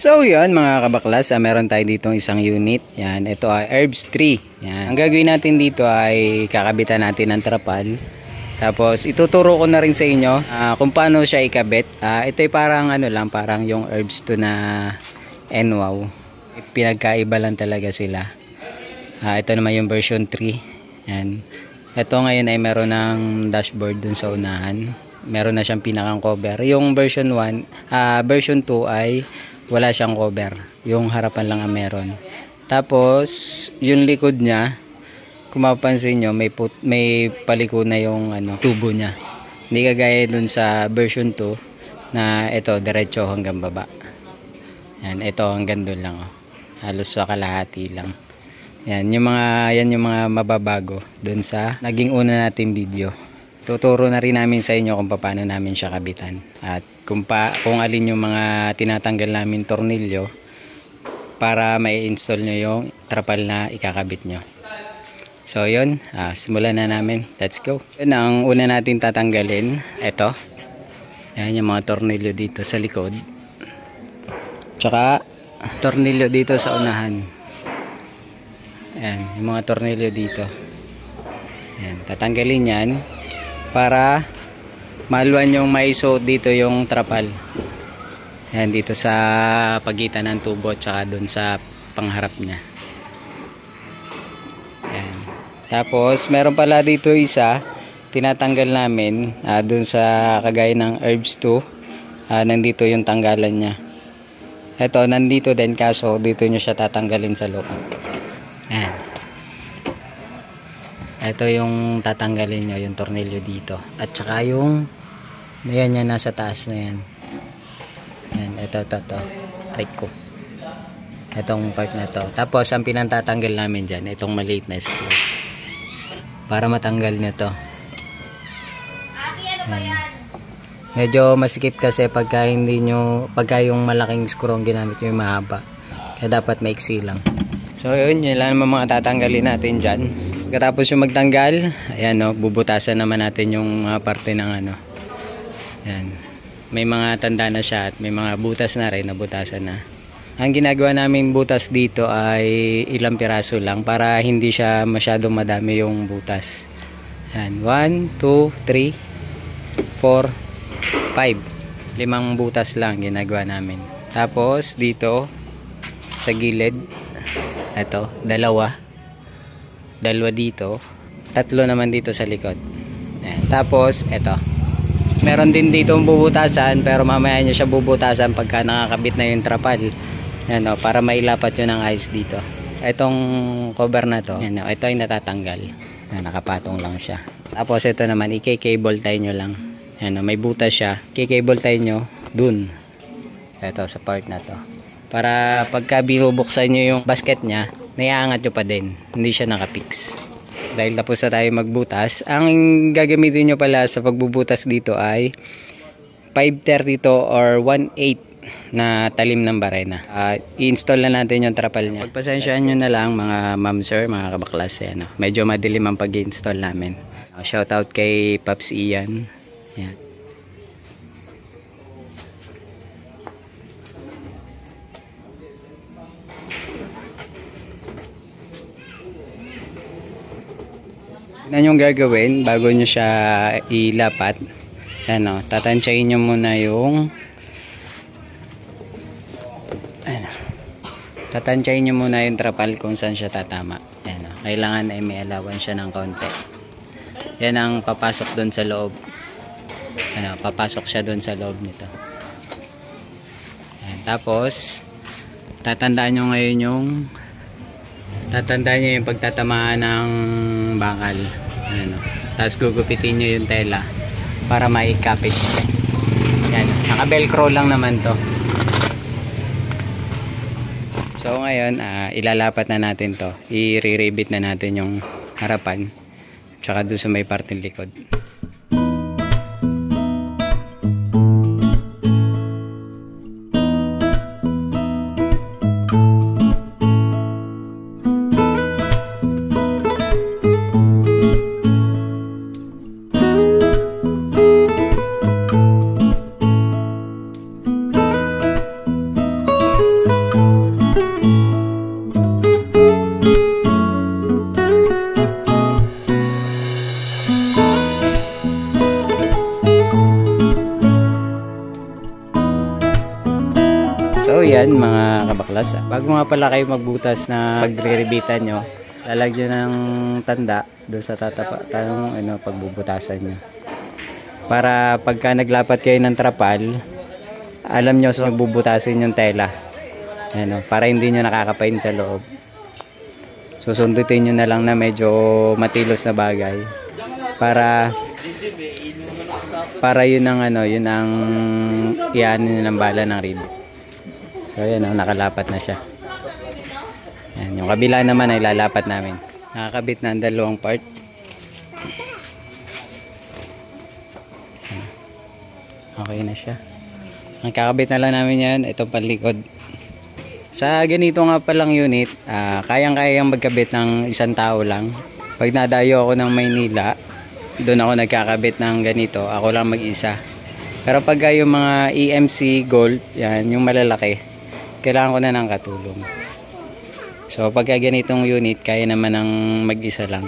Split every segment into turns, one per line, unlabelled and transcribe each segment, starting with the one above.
So yun mga kabaklas, meron tayo ditong isang unit. Yan, ito ay herbs tree. Yan. Ang gagawin natin dito ay kakabitan natin ng trapal. Tapos ituturo ko na rin sa inyo kung paano siya ikabit. Ito ay parang ano lang, parang yung herbs to na NWOW. Pinagkaiba lang talaga sila. Ito naman yung version 3. Yan. Ito ngayon ay meron ng dashboard dun sa unahan. Meron na siyang pinakang cover. Yung version 1, version 2 ay wala siyang cover, yung harapan lang ang meron. Tapos yung likod niya, kung mapapansin nyo, may paliko na yung tubo niya. Hindi kagaya dun sa version 2 na ito diretso hanggang baba. Yan, ito hanggang dun lang, oh. Halos sa kalahati lang. Yan yung mga mababago dun sa naging una nating video. Tuturo na rin namin sa inyo kung paano namin siya kabitan at kung alin yung mga tinatanggal namin tornilyo para mai-install nyo yung trapal na ikakabit nyo. So yun, simulan na namin. Let's go. Yun ang una natin tatanggalin. Ito. Yan yung mga tornilyo dito sa likod. Tsaka tornilyo dito sa unahan. Yan, yung mga tornilyo dito. Yan, tatanggalin yan para maluwan yung maisuot dito yung trapal. Yan, dito sa pagitan ng tubo tsaka dun sa pangharap niya. Yan. Tapos meron pala dito isa tinatanggal namin dun sa kagaya ng herbs 2. Nandito yung tanggalan niya. Ito nandito din kaso dito nyo siya tatanggalin sa loob. Yan. Ito yung tatanggalin nyo, yung tornilyo dito. At saka yung yan nasa taas na yan. Yan, ito. Right ko. Itong part na to. Tapos ang pinantatanggal namin dyan, itong maliit na screw. Para matanggal nyo to. Yan. Medyo masikip kasi pagka yung malaking screw ang ginamit nyo yung mahaba. Kaya dapat maiksi lang. So yun lang naman mga tatanggalin natin dyan. Pagkatapos yung magtanggal, ayan o, bubutasan naman natin yung mga parte ng ayan. May mga tanda na siya at may mga butas na rin, nabutasan na. Ang ginagawa namin butas dito ay ilang piraso lang para hindi siya masyadong madami yung butas. Ayan, 1, 2, 3, 4, 5. 5 butas lang ginagawa namin. Tapos dito sa gilid, ito, dalawa dito, 3 naman dito sa likod. Ayan. Tapos ito, meron din dito bubutasan pero mamaya nyo siya bubutasan pagka nakakabit na yung trapal. Ayan, o, para mailapat yun ng ayos dito. Itong cover na to, ayan, o, ito ay natatanggal. Ayan, nakapatong lang siya. Tapos ito naman, i-cable tie nyo lang. Ayan, o, may butas siya, i-cable tie nyo dun, ito sa part na to, para pagka binubuksan nyo yung basket nya, naiangat nyo pa din, hindi siya nakapix. Dahil tapos na tayo magbutas, ang gagamitin nyo pala sa pagbubutas dito ay 532 or 1/8 na talim ng barena. I-install na natin yung trapal nya. Pagpasensyaan nyo na lang mga ma'am sir, mga kabaklas, medyo madilim ang pag-install namin. Shoutout kay Pops Ian. Yan. Na yung gagawin bago nyo siya ilapat. Yan, o, tatansyahin nyo muna yung trapal kung saan siya tatama. Yan, o, kailangan ay may allowance siya ng konti. Yan ang papasok doon sa loob. Ano, papasok siya doon sa loob nito. Yan, tapos tatandaan nyo ngayon yung pagtatamaan ng bakal. Ano, tapos gugupitin nyo yung tela para maikapit. Yan, naka-velcro lang naman to. So ngayon, ilalapat na natin to. I-re-rivet na natin yung harapan tsaka doon sa may parteng likod. So yan mga kabaklas, bago nga pala kayo magbutas na pagre-rebitan nyo, lalagyan ng tanda doon sa pagbubutasan nyo. Para pagka naglapat kayo ng trapal, alam nyo sa magbubutasin yung tela. Para hindi nyo nakakapain sa loob. Susundutin nyo na lang na medyo matilos na bagay. Para yun ang iyan ng bala ng rib. So yan, nakalapat na siya. Yan, yung kabila naman ay lalapat namin. Nakakabit na ang dalawang part. Okay na siya. Ang kakabit na lang namin yan, itong palikod. Sa ganito nga palang unit, kayang-kayang magkabit ng isang tao lang. Pag nadayo ako ng Maynila, doon ako nagkakabit ng ganito, ako lang mag-isa. Pero pag yung mga EMC Gold, yan, yung malalaki, kailangan ko na ng katulong. So pagka ganitong unit, kaya naman ng mag-isa lang.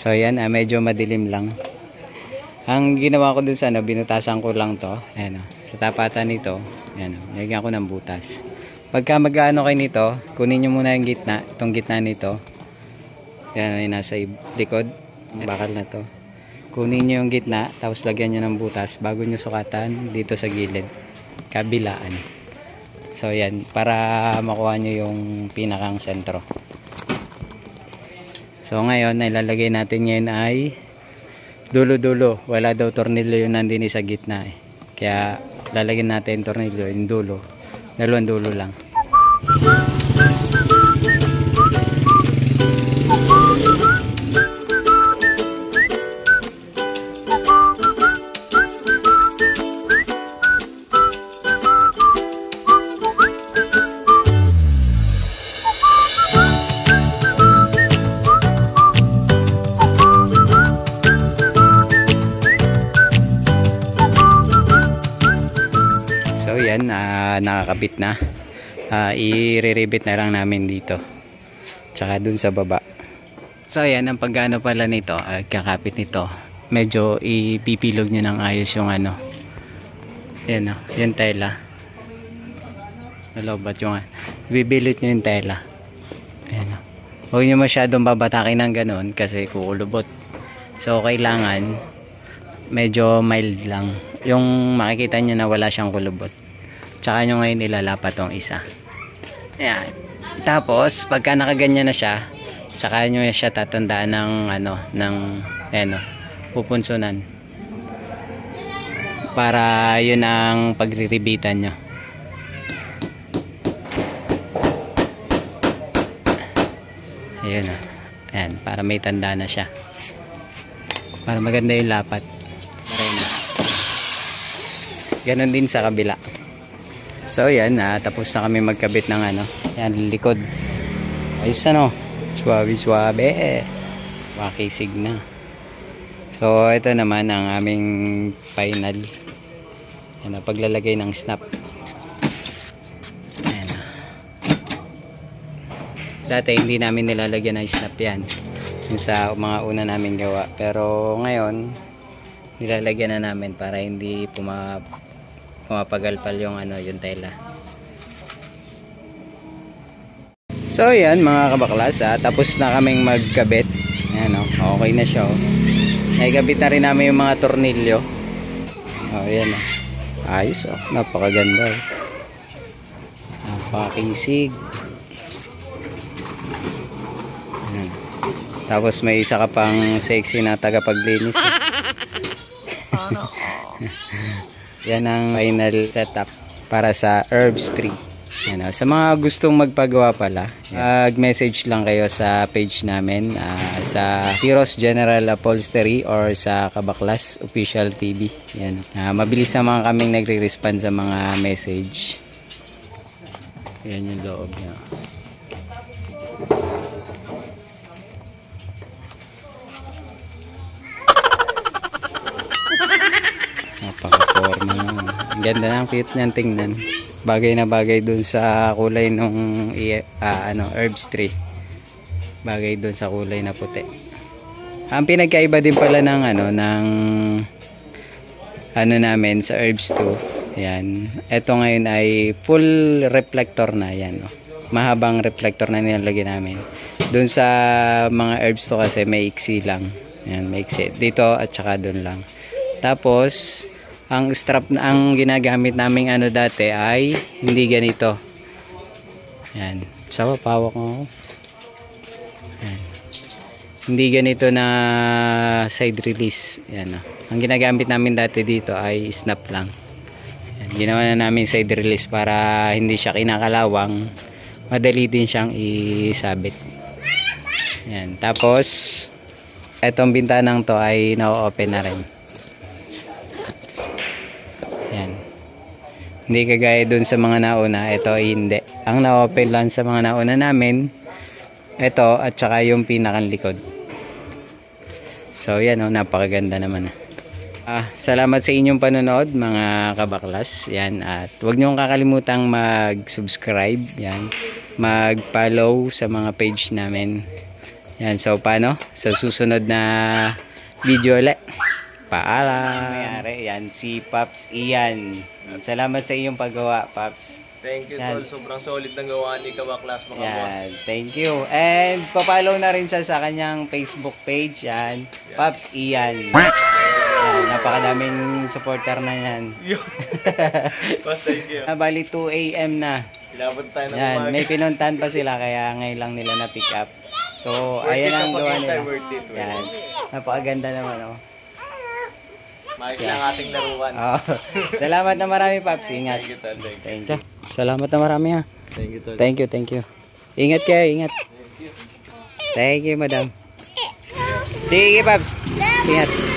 So yan, medyo madilim lang. Ang ginawa ko dun sa binutasan ko lang to. Ayan, sa tapatan nito, ayan, nilagyan ko ng butas. Pagka mag-ano kayo nito, kunin nyo muna yung gitna, itong gitna nito. Yan, ay nasa likod, bakal na to. Kunin nyo yung gitna, tapos lagyan nyo ng butas bago nyo sukatan dito sa gilid, kabilaan. So yan, para makuha nyo yung pinakang sentro. So ngayon, ilalagay natin ngayon ay dulo-dulo. Wala daw tornilyo yun nandini sa gitna eh. Kaya lalagyan natin tornilyo yung dulo. Dalawang dulo lang. So yan, nakakabit na. I-re-rebit na lang namin dito. Tsaka dun sa baba. So yan, ang pagano pala nito, kakapit nito. Medyo ipipilog nyo ng ayos yung yan yung tela. Nalobat yung ibibilot nyo yung tela. Ayan o. Huwag nyo masyadong babatakin ng ganun kasi kukulubot. So kailangan medyo mild lang. Yung makikita nyo na wala siyang kulubot. Tsaka nyo ngayon ilalapat tong isa. Ayan. Tapos pagka nakaganyan na siya, saka nyo siya tatandaan ng pupunsunan. Para yun ang pagriribitan nyo. Ayun o. Ayan, para may tanda na siya. Para maganda yung lapat. Ganon din sa kabila. So yan, tapos na kami magkabit ng yan, likod. Ayos suwabe. Makisig na. So ito naman ang aming final. Yan, paglalagay ng snap. Ayan. Dati hindi namin nilalagyan ng snap yan. Yung sa mga una namin gawa. Pero ngayon, nilalagyan na namin para hindi pumapagalpal yung yung tela. So yan mga kabaklas, tapos na kaming magkabit. Ayan, okay na siya. Naikabit na rin namin yung mga tornilyo. Yan. Ayos napakaganda. Napakisig. Tapos may isa ka pang sexy na tagapaglinis. Yan ang final setup para sa Herbs 3. Sa mga gustong magpagawa pala, mag-message lang kayo sa page namin sa Heroes General Upholstery or sa Kabaklas Official TV. Yan. Mabilis naman kaming nagre-respond sa mga message. Yan yung loob niya. Napaka-forma naman. Ang ganda ng cute niyan tingnan. Bagay na bagay dun sa kulay nung Herbs 3. Bagay dun sa kulay na puti. Ang pinagkaiba din pala ng namin sa Herbs 2 Yan. Ito ngayon ay full reflector na. Yan. Oh. Mahabang reflector na nilalagay namin. Doon sa mga herbs to kasi may iksi lang. Yan, may iksi. Dito at saka doon lang. Tapos, ang strap na ang ginagamit naming ano dati ay hindi ganito. Yan. Sawa, pawak mo ako. Yan. Hindi ganito na side release. Yan. Oh. Ang ginagamit namin dati dito ay snap lang. Yan. Ginawa na namin side release para hindi siya kinakalawang. Madali din siyang isabit. Yan. Tapos, itong bintanang to ay na-open na rin. Yan. Hindi kagaya dun sa mga nauna. Ito ay hindi. Ang na-open lang sa mga nauna namin, ito at saka yung pinakang likod. So, yan o. Napakaganda naman. Salamat sa inyong panonood mga kabaklas. Yan. At huwag niyong kakalimutang mag-subscribe. Yan. Mag-follow sa mga page namin. Yan. So, paano? Sa susunod na video ulit. Paalam. Mayari. Yan. Si Pops Ian. Salamat sa inyong paggawa, Pops.
Thank you,
Yan.
Tol. Sobrang solid ng gawa ni Kabaklas, mga boss.
Thank you. And pa-follow na rin siya sa kanyang Facebook page. Yan. Pops Ian. Yan. Napakadaming supporter na yan.
Boss, thank you.
Bali 2 AM na.
Inabot tayo ng
Yan.
umaga.
May pinuntahan pa sila kaya ngayon lang nila na pick up. So, ayan ang gawa nila.
Worth it.
Yan. Napakaganda naman, oh.
Maayos lang ating laruan.
Oh. Salamat na marami, Pops. Ingat.
Thank you, Tol.
Thank you. Salamat na marami, ha.
Thank you, Tol.
Thank you, thank you. Ingat kayo, ingat. Thank you, madam. Sige, Pops. Ingat.